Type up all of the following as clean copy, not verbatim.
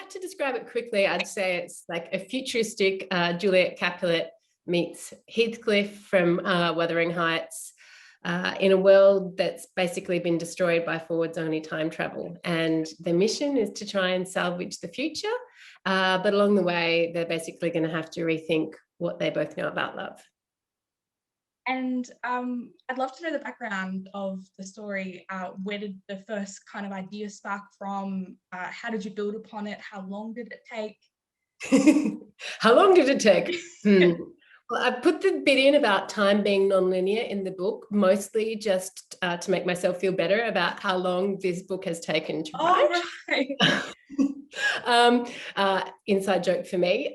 had to describe it quickly, I'd say it's like a futuristic Juliet Capulet meets Heathcliff from Wuthering Heights, in a world that's basically been destroyed by forwards-only time travel. And the mission is to try and salvage the future. But along the way, they're basically going to have to rethink what they both know about love. And I'd love to know the background of the story. Where did the first kind of idea spark from? How did you build upon it? How long did it take? How long did it take? Well, I put the bit in about time being non-linear in the book, mostly just to make myself feel better about how long this book has taken to write. Right. Inside joke for me.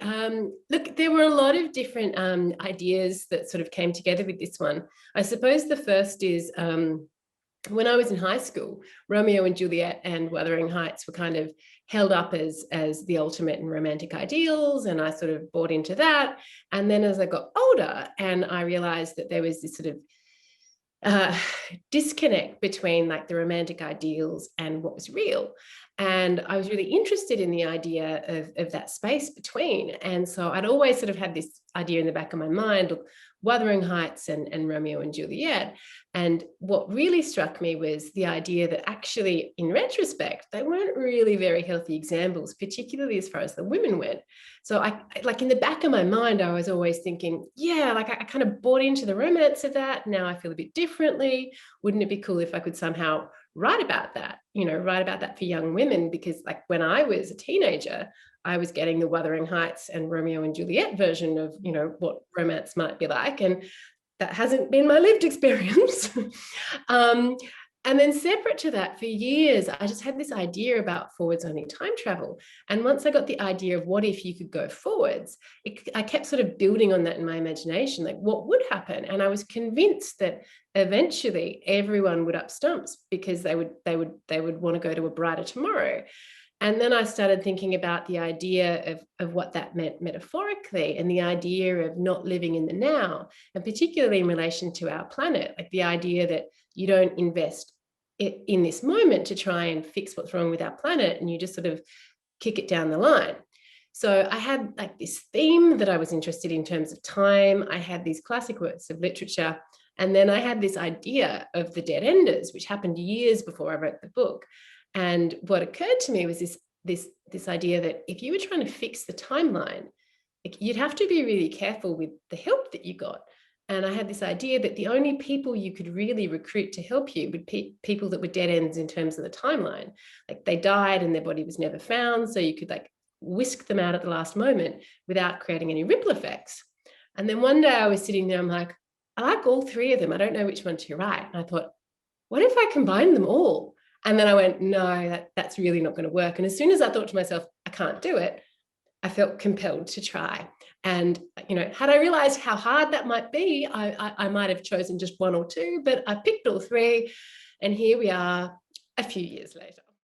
Look, there were a lot of different ideas that sort of came together with this one. I suppose the first is when I was in high school, Romeo and Juliet and Wuthering Heights were kind of held up as the ultimate in romantic ideals, and I sort of bought into that. And then as I got older and I realized that there was this sort of disconnect between like the romantic ideals and what was real. And I was really interested in the idea of that space between. And so I'd always sort of had this idea in the back of my mind, Wuthering Heights and Romeo and Juliet. And what really struck me was the idea that actually, in retrospect, they weren't really very healthy examples, particularly as far as the women went. So I like in the back of my mind, I was always thinking, yeah, like I kind of bought into the romance of that. Now I feel a bit differently. Wouldn't it be cool if I could somehow write about that, write about that for young women? Because like when I was a teenager, I was getting the Wuthering Heights and Romeo and Juliet version of, what romance might be like. And that hasn't been my lived experience. And then separate to that, for years, I just had this idea about forwards-only time travel. And once I got the idea of what if you could go forwards, I kept sort of building on that in my imagination, like what would happen? And I was convinced that eventually everyone would up stumps because they would want to go to a brighter tomorrow. And then I started thinking about the idea of what that meant metaphorically, and the idea of not living in the now, and particularly in relation to our planet, like the idea that you don't invest in this moment to try and fix what's wrong with our planet, and you just sort of kick it down the line. So I had like this theme that I was interested in terms of time. I had these classic works of literature, and then I had this idea of the dead enders, which happened years before I wrote the book. And what occurred to me was this idea that if you were trying to fix the timeline, you'd have to be really careful with the help that you got. And I had this idea that the only people you could really recruit to help you would be people that were dead ends in terms of the timeline. Like they died and their body was never found. So you could like whisk them out at the last moment without creating any ripple effects. And then one day I was sitting there, I'm like, I like all three of them. I don't know which one to write. And I thought, what if I combine them all? And then I went, no, that's really not going to work. And as soon as I thought to myself, I can't do it, I felt compelled to try. And, had I realized how hard that might be, I might have chosen just one or two, but I picked all three. And here we are a few years later.